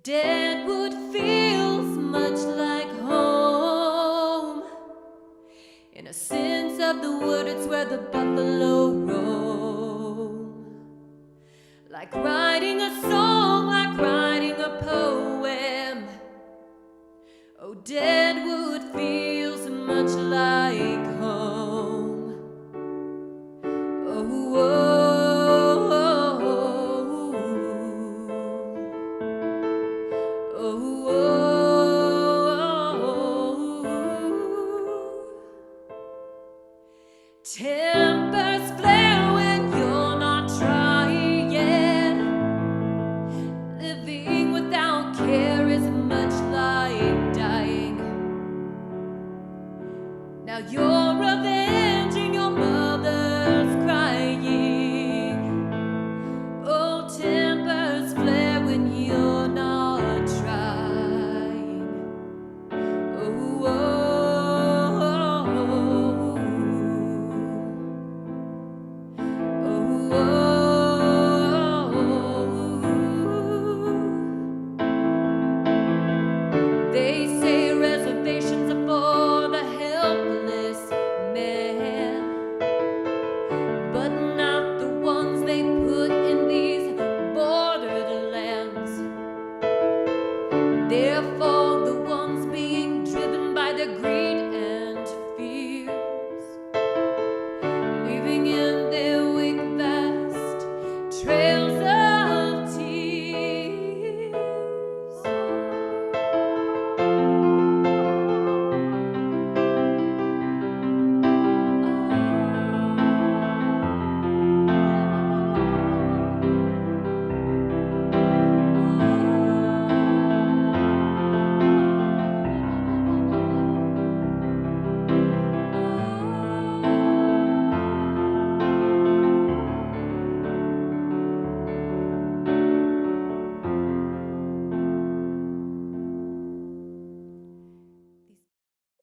Deadwood feels much like home. In a sense of the word, it's where the buffalo roam. Like writing a song, like writing a poem. Oh, Deadwood feels much like home. Oh, oh, oh, oh, oh. Tempers flare when you're not trying. Living without care is much like dying. Now you're avenging your mother's crying. Oh, tempers flare when you're not trying. Oh, oh, oh, oh, oh. They say reservations are for the helpless man, but not the ones they put in these borderlands. They're for the ones being driven by their greed and fears, leaving in their wake vast trails of tears.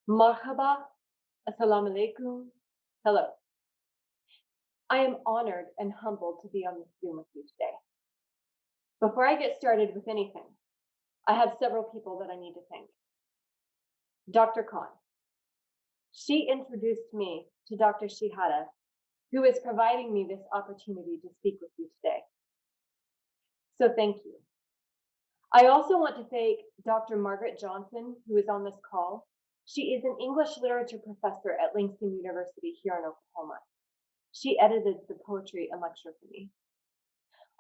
Marhaba, assalamu alaikum, hello. I am honored and humbled to be on this Zoom with you today. Before I get started with anything, I have several people that I need to thank. Dr. Khan. She introduced me to Dr. Shihada, who is providing me this opportunity to speak with you today. So thank you. I also want to thank Dr. Margaret Johnson, who is on this call. She is an English literature professor at Langston University here in Oklahoma. She edited the poetry and lecture for me.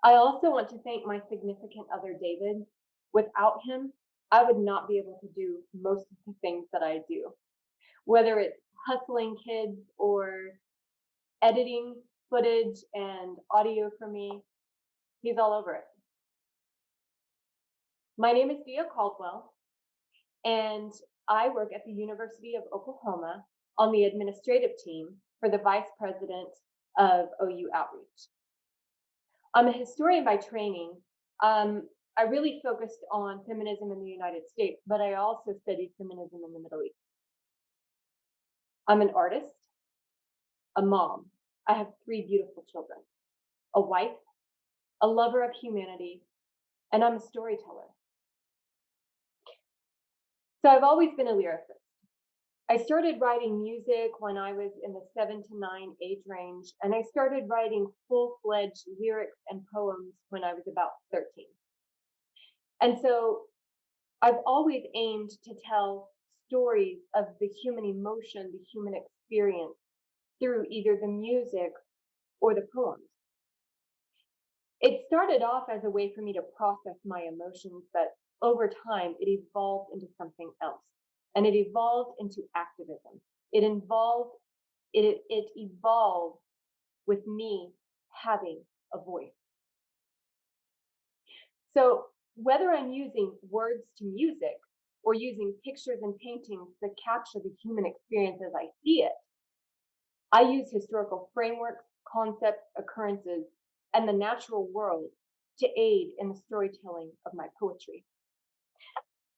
I also want to thank my significant other, David. Without him, I would not be able to do most of the things that I do, whether it's hustling kids or editing footage and audio for me. He's all over it. My name is Deah Caldwell, and I work at the University of Oklahoma on the administrative team for the Vice President of OU Outreach. I'm a historian by training. I really focused on feminism in the United States, but I also studied feminism in the Middle East. I'm an artist, a mom. I have 3 beautiful children, a wife, a lover of humanity, and I'm a storyteller. So I've always been a lyricist. I started writing music when I was in the 7 to 9 age range, and I started writing full-fledged lyrics and poems when I was about 13. And so I've always aimed to tell stories of the human emotion, the human experience, through either the music or the poems. It started off as a way for me to process my emotions, but over time it evolved into something else. And it evolved into activism. It evolved with me having a voice. So whether I'm using words to music or using pictures and paintings that capture the human experience as I see it, I use historical frameworks, concepts, occurrences, and the natural world to aid in the storytelling of my poetry.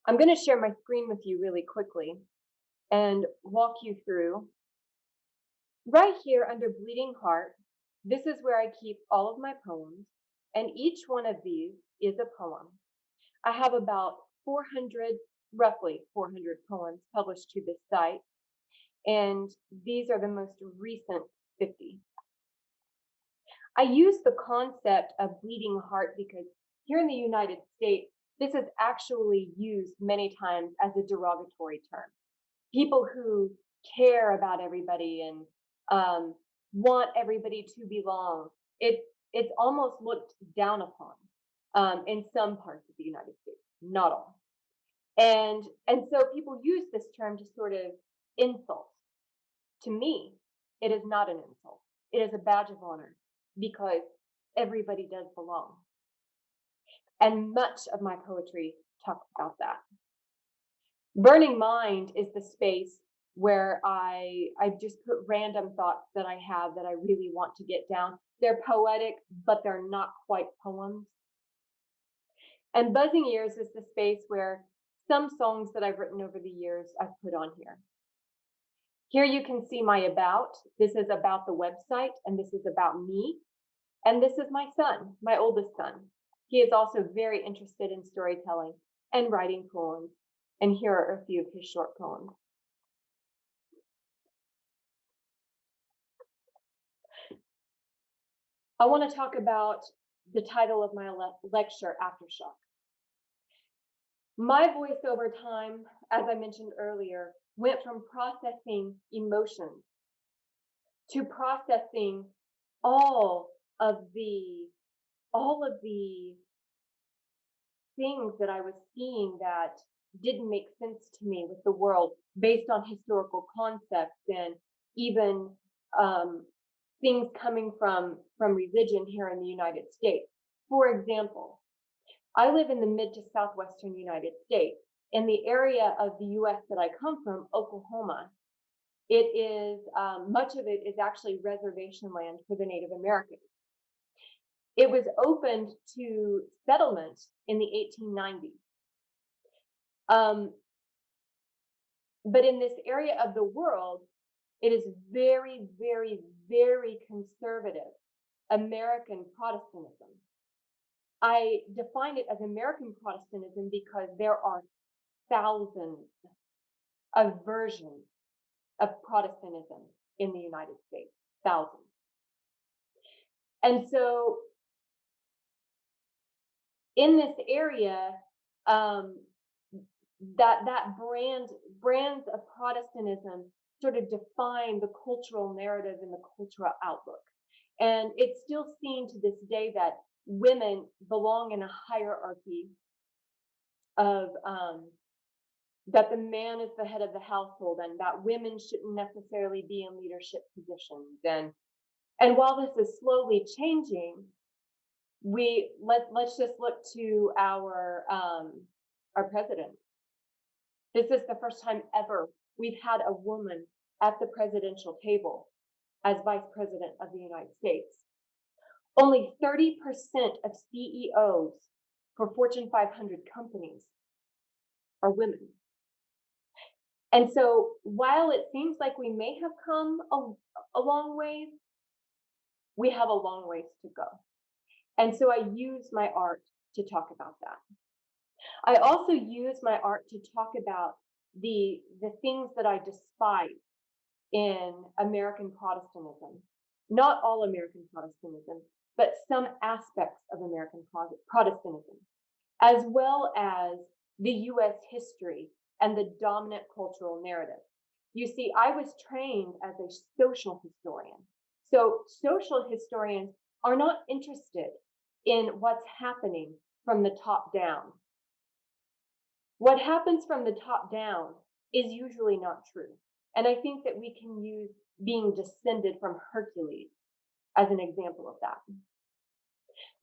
I'm going to share my screen with you really quickly and walk you through. Right here under Bleeding Heart, this is where I keep all of my poems, and each one of these is a poem. I have about 400, roughly 400 poems published to this site, and these are the most recent 50. I use the concept of bleeding heart because here in the United States, this is actually used many times as a derogatory term. People who care about everybody and want everybody to belong, it's almost looked down upon in some parts of the United States, not all. And so people use this term to sort of insult. To me, it is not an insult. It is a badge of honor because everybody does belong. And much of my poetry talks about that. Burning Mind is the space where I just put random thoughts that I have that I really want to get down. They're poetic, but they're not quite poems. And Buzzing Ears is the space where some songs that I've written over the years I've put on here. Here you can see my about. This is about the website, and this is about me. And this is my son, my oldest son. He is also very interested in storytelling and writing poems. And here are a few of his short poems. I want to talk about the title of my lecture, Aftershock. My voice over time, as I mentioned earlier, went from processing emotions to processing all of the things that I was seeing that didn't make sense to me with the world based on historical concepts and even things coming from religion here in the United States. For example, I live in the mid to southwestern United States. In the area of the US that I come from, Oklahoma, it is much of it is actually reservation land for the Native Americans. It was opened to settlement in the 1890s. But in this area of the world, it is very, very, very conservative American Protestantism. I define it as American Protestantism because there are thousands of versions of Protestantism in the United States, thousands. And so in this area, that brands of Protestantism sort of define the cultural narrative and the cultural outlook. And it's still seen to this day that women belong in a hierarchy of that the man is the head of the household and that women shouldn't necessarily be in leadership positions. And while this is slowly changing, let's just look to our president. This is the first time ever we've had a woman at the presidential table as vice president of the United States. Only 30% of CEOs for Fortune 500 companies are women. And so while it seems like we may have come a long ways, we have a long ways to go. And so I use my art to talk about that. I also use my art to talk about the things that I despise in American Protestantism. Not all American Protestantism, but some aspects of American Protestantism, as well as the US history and the dominant cultural narrative. You see, I was trained as a social historian. So social historians are not interested in what's happening from the top down. What happens from the top down is usually not true. And I think that we can use being descended from Hercules as an example of that.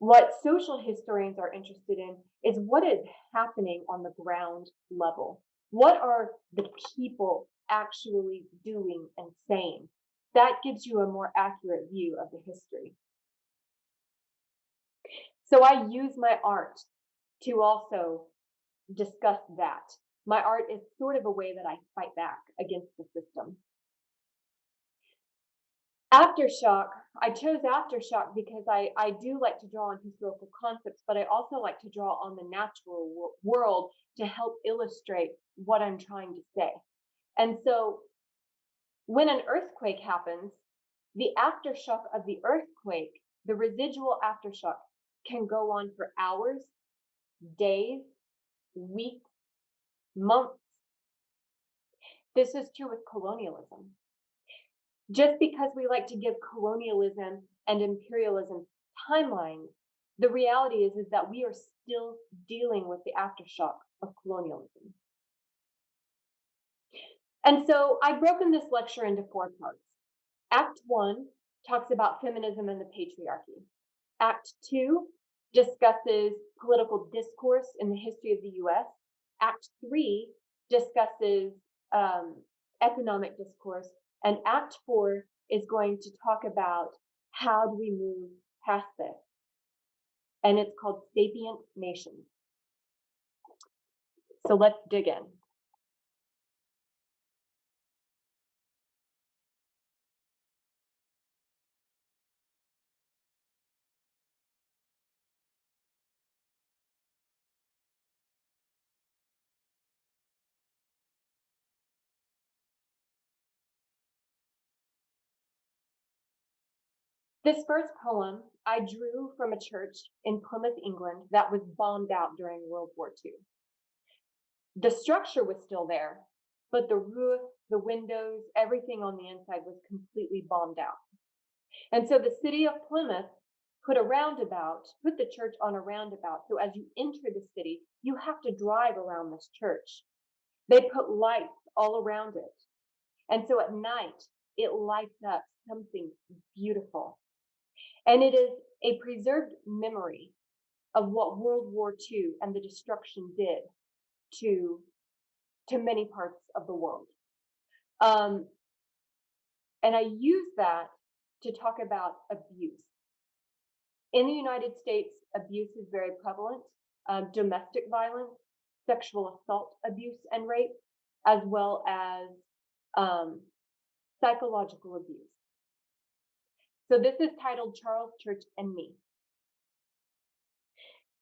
What social historians are interested in is what is happening on the ground level. What are the people actually doing and saying? That gives you a more accurate view of the history. So I use my art to also discuss that. My art is sort of a way that I fight back against the system. Aftershock, I chose Aftershock because I do like to draw on historical concepts, but I also like to draw on the natural world to help illustrate what I'm trying to say. And so when an earthquake happens, the aftershock of the earthquake, the residual aftershock, can go on for hours, days, weeks, months. This is true with colonialism. Just because we like to give colonialism and imperialism timelines, the reality is that we are still dealing with the aftershock of colonialism. And so I've broken this lecture into 4 parts. Act 1 talks about feminism and the patriarchy. Act 2 discusses political discourse in the history of the US. Act 3 discusses economic discourse. And Act 4 is going to talk about how do we move past this. And it's called Sapient Nations. So let's dig in. This first poem I drew from a church in Plymouth, England that was bombed out during World War II. The structure was still there, but the roof, the windows, everything on the inside was completely bombed out. And so the city of Plymouth put the church on a roundabout. So as you enter the city, you have to drive around this church. They put lights all around it. And so at night, it lights up something beautiful. And it is a preserved memory of what World War II and the destruction did to many parts of the world. And I use that to talk about abuse. In the United States, abuse is very prevalent, domestic violence, sexual assault, abuse, and rape, as well as psychological abuse. So this is titled Charles Church and Me.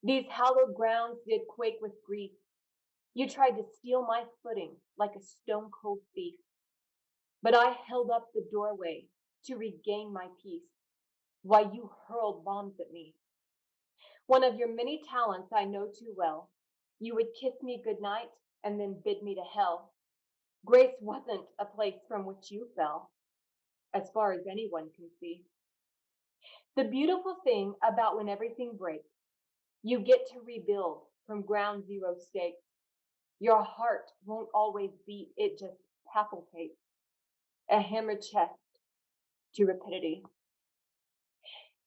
These hallowed grounds did quake with grief. You tried to steal my footing like a stone-cold thief. But I held up the doorway to regain my peace while you hurled bombs at me. One of your many talents I know too well. You would kiss me goodnight and then bid me to hell. Grace wasn't a place from which you fell, as far as anyone can see. The beautiful thing about when everything breaks, you get to rebuild from ground zero stakes. Your heart won't always beat, it just palpitates. A hammered chest to rapidity.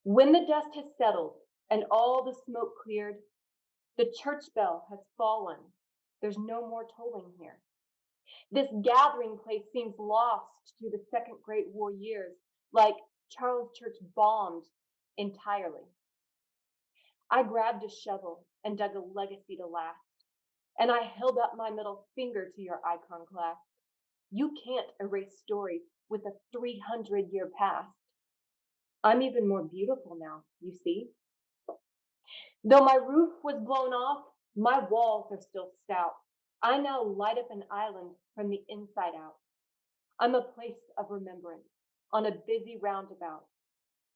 When the dust has settled and all the smoke cleared, the church bell has fallen. There's no more tolling here. This gathering place seems lost to the Second Great War years, like Charles Church bombed entirely. I grabbed a shovel and dug a legacy to last, and I held up my middle finger to your iconoclast. You can't erase stories with a 300-year past. I'm even more beautiful now, you see. Though my roof was blown off, my walls are still stout. I now light up an island from the inside out. I'm a place of remembrance on a busy roundabout.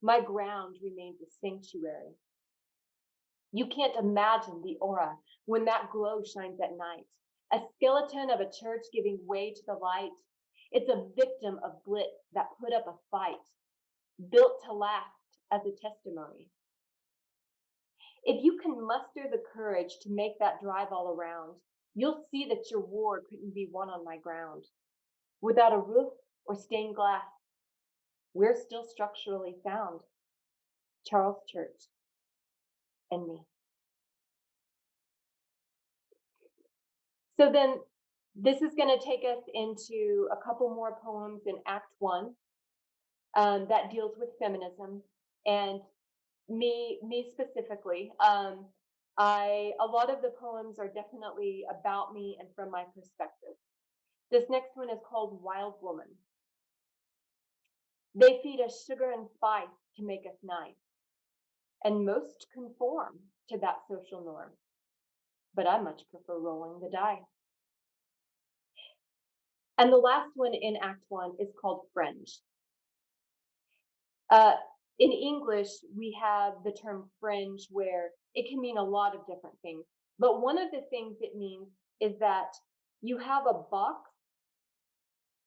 My ground remains a sanctuary. You can't imagine the aura when that glow shines at night. A skeleton of a church giving way to the light. It's a victim of blitz that put up a fight, built to last as a testimony. If you can muster the courage to make that drive all around, you'll see that your war couldn't be won on my ground. Without a roof or stained glass, we're still structurally sound. Charles Church and Me. So then this is going to take us into a couple more poems in Act 1 that deals with feminism and me specifically. A lot of the poems are definitely about me and from my perspective. This next one is called Wild Woman. They feed us sugar and spice to make us nice, and most conform to that social norm. But I much prefer rolling the die. And the last one in Act 1 is called fringe. In English, we have the term fringe where it can mean a lot of different things. But one of the things it means is that you have a box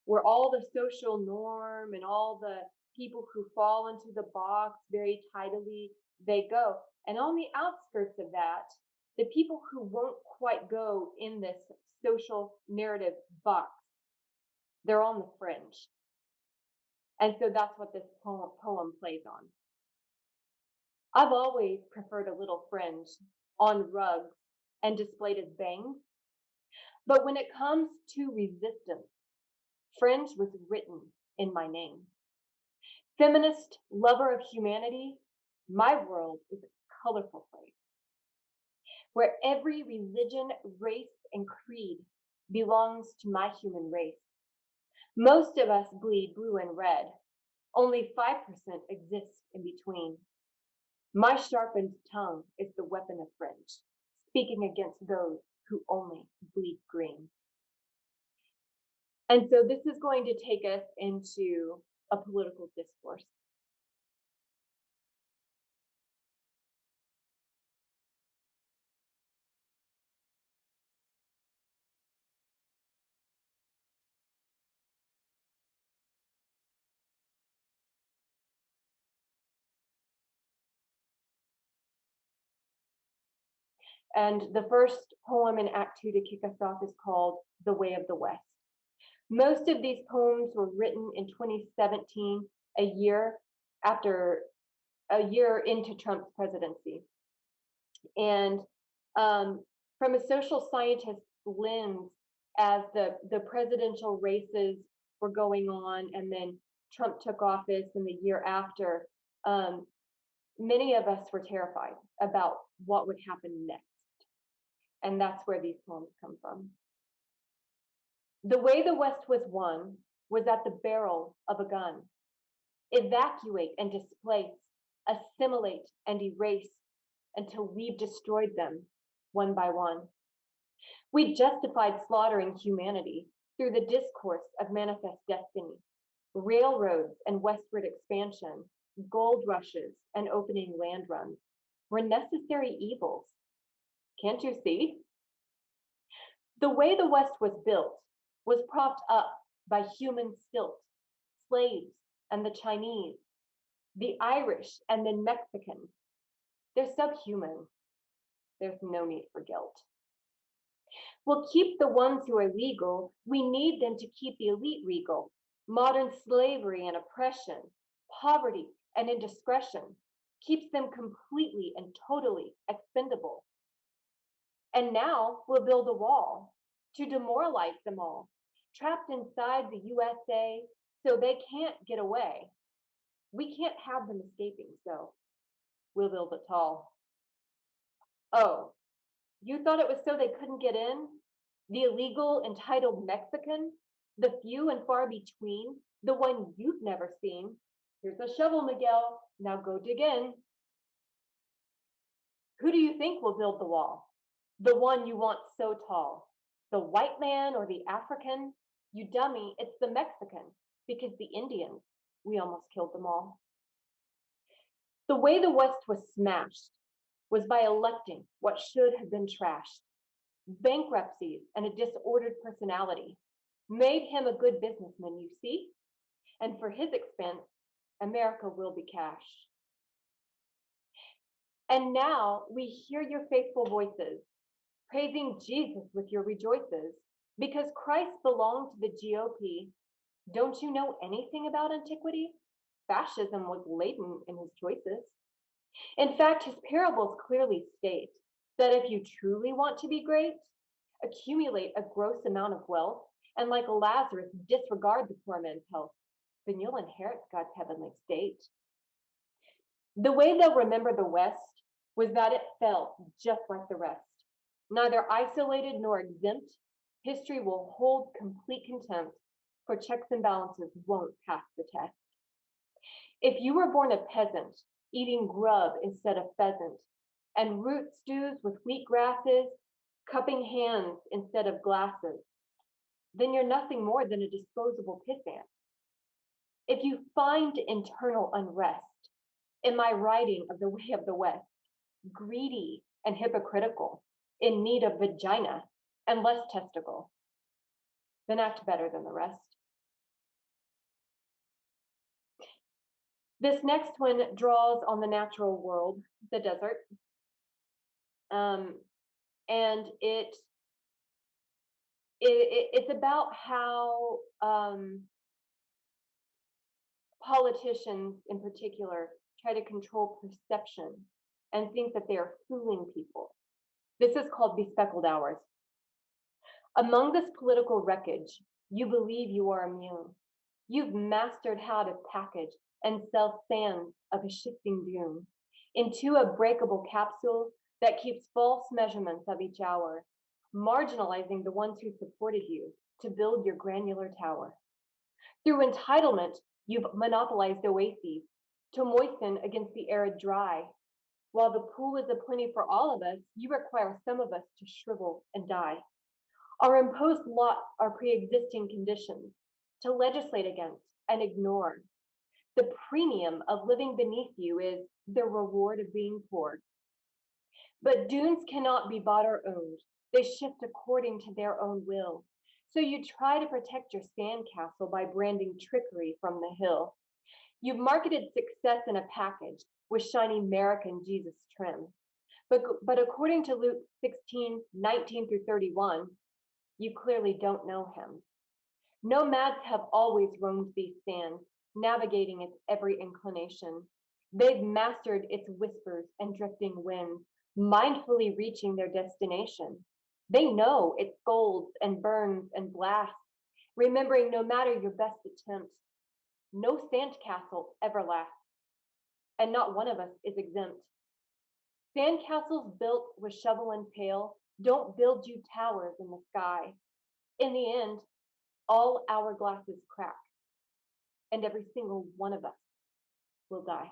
where all the social norm and all the people who fall into the box very tidily, they go. And on the outskirts of that, the people who won't quite go in this social narrative box, they're on the fringe. And so that's what this poem plays on. I've always preferred a little fringe on rugs and displayed as bangs. But when it comes to resistance, fringe was written in my name. Feminist, lover of humanity, my world is a colorful place where every religion, race, and creed belongs to my human race. Most of us bleed blue and red. Only 5% exist in between. My sharpened tongue is the weapon of fringe, speaking against those who only bleed green. And so this is going to take us into a political discourse. And the first poem in Act 2 to kick us off is called The Way of the West. Most of these poems were written in 2017, a year into Trump's presidency. And from a social scientist lens, as the presidential races were going on and then Trump took office in the year after, many of us were terrified about what would happen next. And that's where these poems come from. The way the West was won was at the barrel of a gun. Evacuate and displace, assimilate and erase until we've destroyed them one by one. We justified slaughtering humanity through the discourse of manifest destiny, railroads and westward expansion, gold rushes and opening land runs were necessary evils. Can't you see? The way the West was built was propped up by human stilt, slaves and the Chinese, the Irish and the Mexican. They're subhuman. There's no need for guilt. We'll keep the ones who are legal. We need them to keep the elite regal. Modern slavery and oppression, poverty and indiscretion keeps them completely and totally expendable. And now we'll build a wall to demoralize them all, trapped inside the USA so they can't get away. We can't have them escaping, so we'll build it tall. Oh, you thought it was so they couldn't get in? The illegal, entitled Mexican? The few and far between? The one you've never seen? Here's a shovel, Miguel. Now go dig in. Who do you think will build the wall? The one you want so tall? The white man or the African? You dummy, it's the Mexican, because the Indians, we almost killed them all. The way the West was smashed was by electing what should have been trashed. Bankruptcies and a disordered personality made him a good businessman, you see? And for his expense, America will be cash. And now we hear your faithful voices, praising Jesus with your rejoices, because Christ belonged to the GOP. Don't you know anything about antiquity? Fascism was latent in his choices. In fact, his parables clearly state that if you truly want to be great, accumulate a gross amount of wealth, and like Lazarus, disregard the poor man's health, then you'll inherit God's heavenly state. The way they'll remember the West was that it fell just like the rest. Neither isolated nor exempt, history will hold complete contempt for checks and balances won't pass the test. If you were born a peasant, eating grub instead of pheasant, and root stews with wheat grasses, cupping hands instead of glasses, then you're nothing more than a disposable pissant. If you find internal unrest in my writing of the way of the West, greedy and hypocritical, in need of vagina and less testicle, then act better than the rest. This next one draws on the natural world, the desert, and it's about how politicians in particular try to control perception and think that they are fooling people. This is called bespeckled hours. Among this political wreckage, you believe you are immune. You've mastered how to package and sell sands of a shifting doom into a breakable capsule that keeps false measurements of each hour, marginalizing the ones who supported you to build your granular tower. Through entitlement, you've monopolized oases to moisten against the arid dry. While the pool is aplenty for all of us, you require some of us to shrivel and die. Our imposed lots are pre-existing conditions to legislate against and ignore. The premium of living beneath you is the reward of being poor. But dunes cannot be bought or owned. They shift according to their own will. So you try to protect your sandcastle by branding trickery from the hill. You've marketed success in a package with shiny American Jesus trim. But according to Luke 16:19 through 31, you clearly don't know him. Nomads have always roamed these sands, navigating its every inclination. They've mastered its whispers and drifting winds, mindfully reaching their destination. They know it scolds and burns and blasts, remembering no matter your best attempt, no sandcastle ever lasts, and not one of us is exempt. Sandcastles built with shovel and pail don't build you towers in the sky. In the end, all hourglasses crack, and every single one of us will die.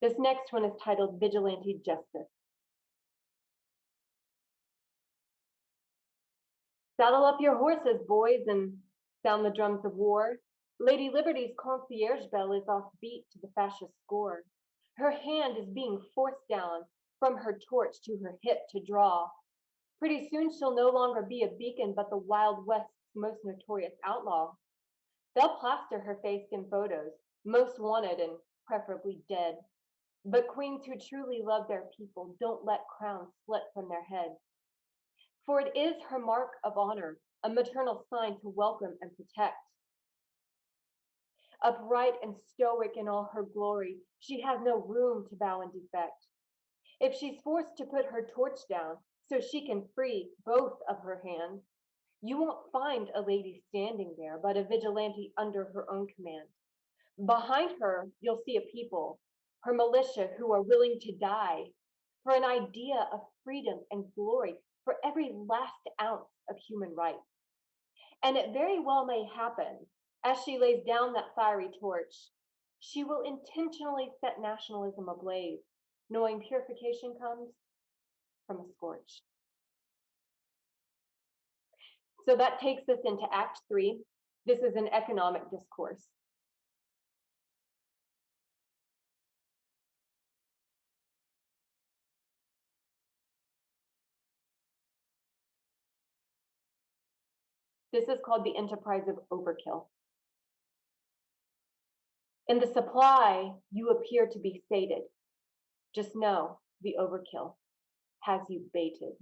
This next one is titled Vigilante Justice. Saddle up your horses, boys, and sound the drums of war. Lady Liberty's concierge bell is off beat to the fascist score. Her hand is being forced down from her torch to her hip to draw. Pretty soon she'll no longer be a beacon, but the Wild West's most notorious outlaw. They'll plaster her face in photos, most wanted and preferably dead. But queens who truly love their people don't let crowns slip from their heads. For it is her mark of honor, a maternal sign to welcome and protect. Upright and stoic in all her glory, she has no room to bow and defect. If she's forced to put her torch down so she can free both of her hands, you won't find a lady standing there, but a vigilante under her own command. Behind her, you'll see a people, her militia, who are willing to die for an idea of freedom and glory, for every last ounce of human rights. And it very well may happen, as she lays down that fiery torch, she will intentionally set nationalism ablaze, knowing purification comes from a scorch. So that takes us into Act 3. This is an economic discourse. This is called the enterprise of overkill. In the supply, you appear to be sated. Just know the overkill has you baited.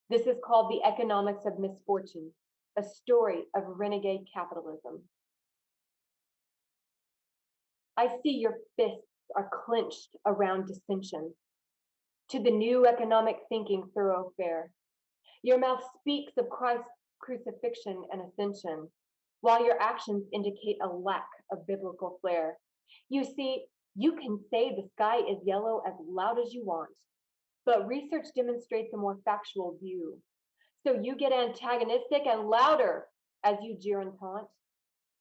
This is called the Economics of Misfortune, a story of renegade capitalism. I see your fists are clenched around dissension to the new economic thinking thoroughfare. Your mouth speaks of Christ's crucifixion and ascension, while your actions indicate a lack of biblical flair. You see, you can say the sky is yellow as loud as you want, but research demonstrates a more factual view. So you get antagonistic and louder as you jeer and taunt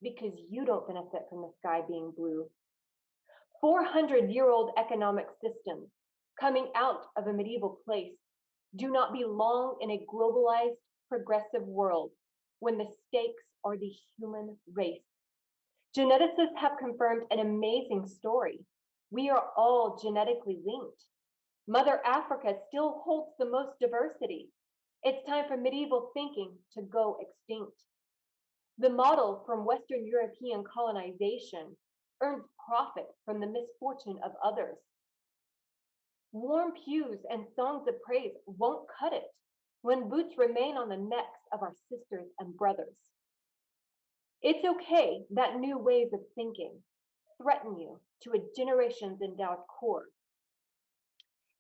because you don't benefit from the sky being blue. 400-year-old economic systems coming out of a medieval place do not belong in a globalized, progressive world when the stakes are the human race. Geneticists have confirmed an amazing story. We are all genetically linked. Mother Africa still holds the most diversity. It's time for medieval thinking to go extinct. The model from Western European colonization earns profit from the misfortune of others. Warm pews and songs of praise won't cut it when boots remain on the necks of our sisters and brothers. It's okay that new ways of thinking threaten you to a generation's endowed core.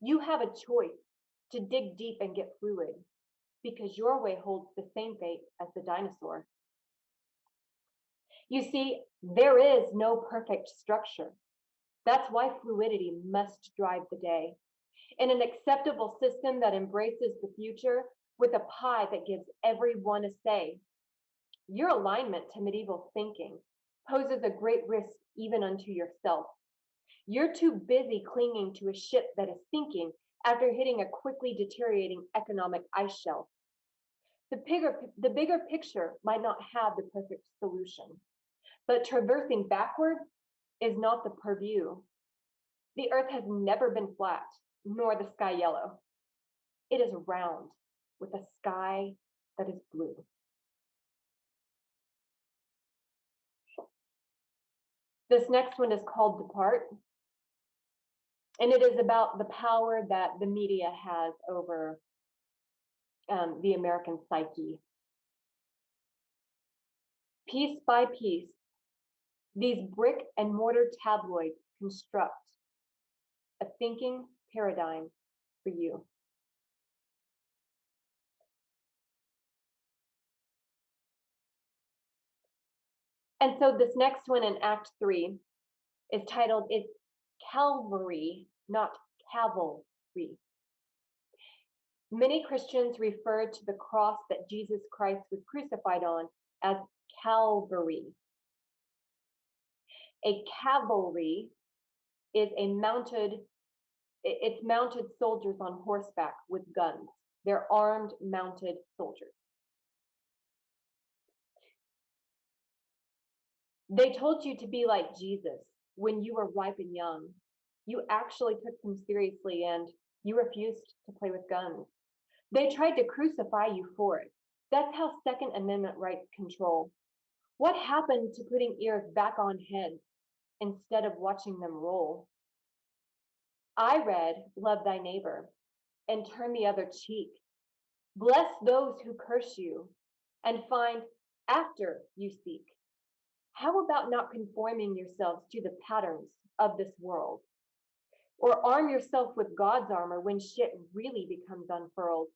You have a choice to dig deep and get fluid because your way holds the same fate as the dinosaur. You see, there is no perfect structure. That's why fluidity must drive the day. In an acceptable system that embraces the future with a pie that gives everyone a say, your alignment to medieval thinking poses a great risk even unto yourself. You're too busy clinging to a ship that is sinking after hitting a quickly deteriorating economic ice shelf. The bigger picture might not have the perfect solution, but traversing backward is not the purview. The earth has never been flat, nor the sky yellow. It is round with a sky that is blue. This next one is called Depart, and it is about the power that the media has over the American psyche. Piece by piece, these brick and mortar tabloids construct a thinking paradigm for you. And so this next one in Act 3 is titled, it's Calvary, not Cavalry. Many Christians refer to the cross that Jesus Christ was crucified on as Calvary. A cavalry is it's mounted soldiers on horseback with guns. They're armed, mounted soldiers. They told you to be like Jesus when you were ripe and young. You actually took them seriously and you refused to play with guns. They tried to crucify you for it. That's how Second Amendment rights control. What happened to putting ears back on heads instead of watching them roll? I read, love thy neighbor and turn the other cheek. Bless those who curse you and find after you seek. How about not conforming yourselves to the patterns of this world? Or arm yourself with God's armor when shit really becomes unfurled.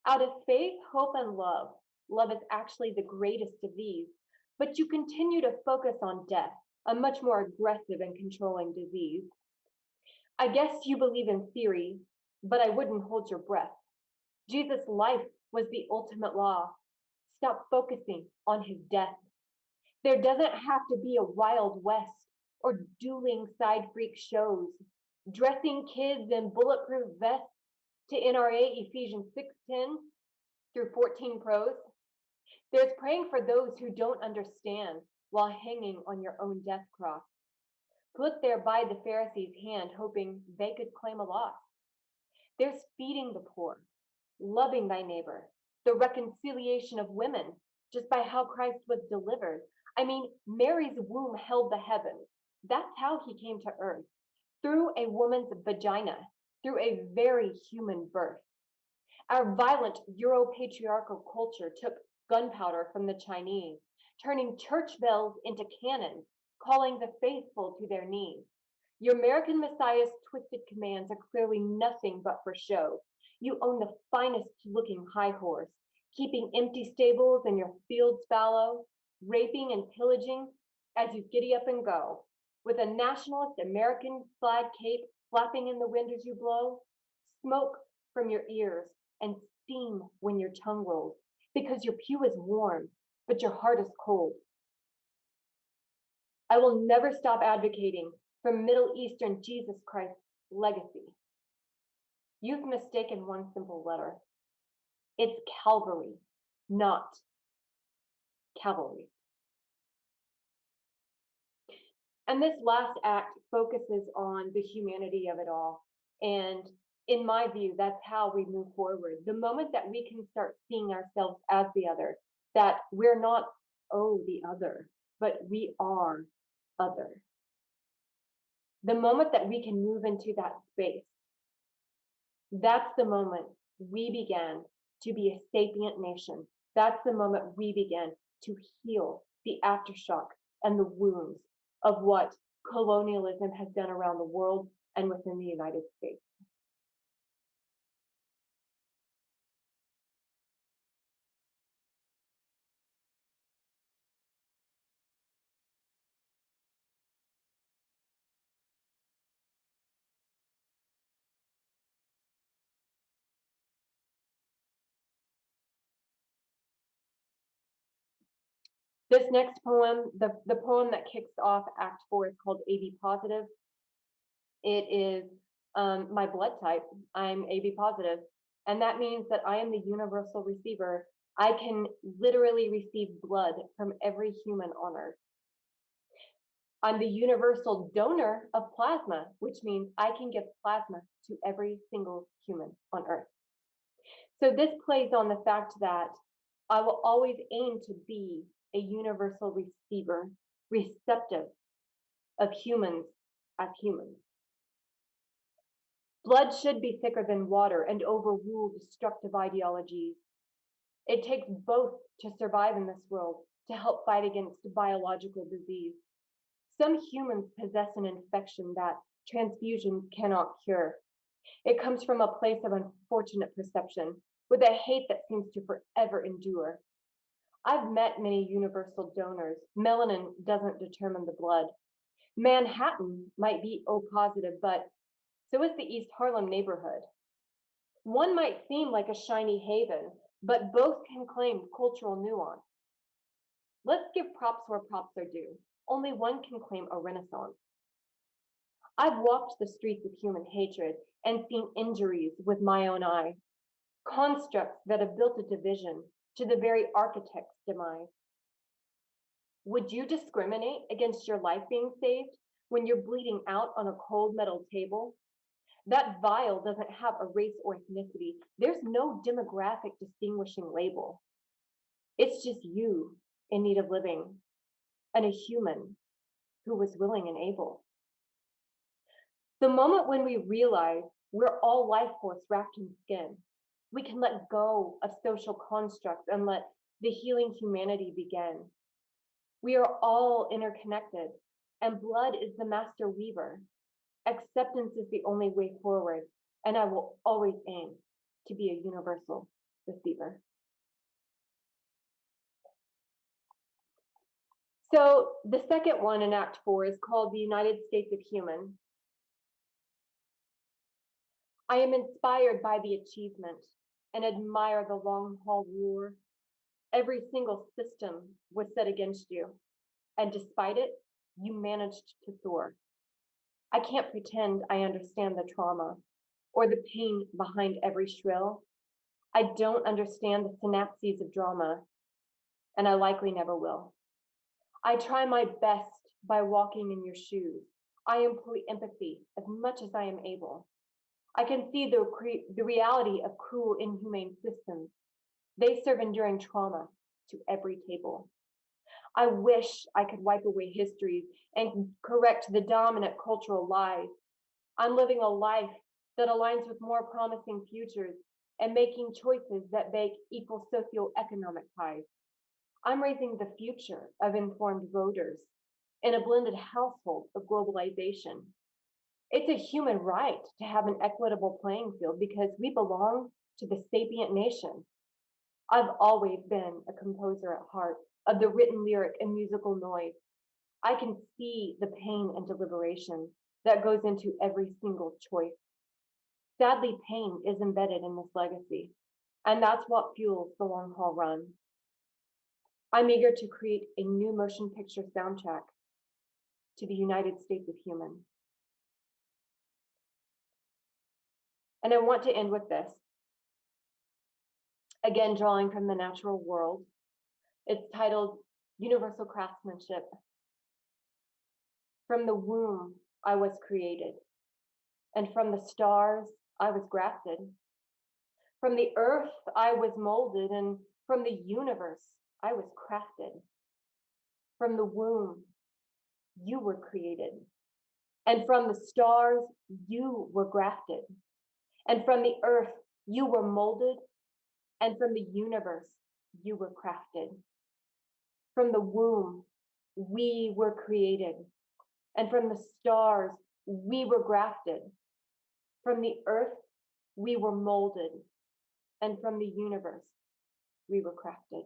Out of faith, hope, and love, love is actually the greatest of these, but you continue to focus on death, a much more aggressive and controlling disease. I guess you believe in theory, but I wouldn't hold your breath. Jesus' life was the ultimate law. Stop focusing on his death. There doesn't have to be a Wild West or dueling side freak shows, dressing kids in bulletproof vests to NRA Ephesians 6:10 through 14 prose. There's praying for those who don't understand while hanging on your own death cross, put there by the Pharisees' hand, hoping they could claim a loss. There's feeding the poor, loving thy neighbor, the reconciliation of women just by how Christ was delivered. I mean, Mary's womb held the heavens. That's how he came to earth, through a woman's vagina, through a very human birth. Our violent Euro-patriarchal culture took gunpowder from the Chinese, turning church bells into cannons, calling the faithful to their knees. Your American Messiah's twisted commands are clearly nothing but for show. You own the finest looking high horse, keeping empty stables and your fields fallow, raping and pillaging as you giddy up and go, with a nationalist American flag cape flapping in the wind as you blow. smoke from your ears, and steam when your tongue rolls, because your pew is warm, but your heart is cold. I will never stop advocating for Middle Eastern Jesus Christ's legacy. You've mistaken one simple letter. It's Calvary, not cavalry. And this last act focuses on the humanity of it all. And in my view, that's how we move forward. The moment that we can start seeing ourselves as the other, that we're not, oh, the other, but we are other. The moment that we can move into that space, that's the moment we began to be a sapient nation. That's the moment we began to heal the aftershock and the wounds of what colonialism has done around the world and within the United States. This next poem, the poem that kicks off Act 4 is called AB Positive. It is my blood type. I'm AB positive. And that means that I am the universal receiver. I can literally receive blood from every human on earth. I'm the universal donor of plasma, which means I can give plasma to every single human on earth. So this plays on the fact that I will always aim to be a universal receiver, receptive of humans as humans. Blood should be thicker than water and overrule destructive ideologies. It takes both to survive in this world, to help fight against biological disease. Some humans possess an infection that transfusion cannot cure. It comes from a place of unfortunate perception, with a hate that seems to forever endure. I've met many universal donors. Melanin doesn't determine the blood. Manhattan might be O positive, but so is the East Harlem neighborhood. One might seem like a shiny haven, but both can claim cultural nuance. Let's give props where props are due. Only one can claim a renaissance. I've walked the streets of human hatred and seen injuries with my own eye, constructs that have built a division to the very architect's demise. Would you discriminate against your life being saved when you're bleeding out on a cold metal table? That vial doesn't have a race or ethnicity. There's no demographic distinguishing label. It's just you in need of living and a human who was willing and able. The moment when we realize we're all life force wrapped in skin, we can let go of social constructs and let the healing humanity begin. We are all interconnected, and blood is the master weaver. Acceptance is the only way forward, and I will always aim to be a universal receiver. So the second one in Act 4 is called the United States of Human. I am inspired by the achievement and admire the long haul war. Every single system was set against you, and despite it, you managed to soar. I can't pretend I understand the trauma or the pain behind every shrill. I don't understand the synapses of drama, and I likely never will. I try my best by walking in your shoes. I employ empathy as much as I am able. I can see the reality of cruel, inhumane systems. They serve enduring trauma to every table. I wish I could wipe away histories and correct the dominant cultural lies. I'm living a life that aligns with more promising futures and making choices that make equal socioeconomic ties. I'm raising the future of informed voters in a blended household of globalization. It's a human right to have an equitable playing field because we belong to the sapient nation. I've always been a composer at heart of the written lyric and musical noise. I can see the pain and deliberation that goes into every single choice. Sadly, pain is embedded in this legacy, and that's what fuels the long haul run. I'm eager to create a new motion picture soundtrack to the United States of Human. And I want to end with this. Again, drawing from the natural world. It's titled Universal Craftsmanship. From the womb, I was created, and from the stars, I was grafted. From the earth, I was molded, and from the universe, I was crafted. From the womb, you were created, and from the stars, you were grafted. And from the earth, you were molded, and from the universe, you were crafted. From the womb, we were created, and from the stars, we were grafted. From the earth, we were molded, and from the universe, we were crafted.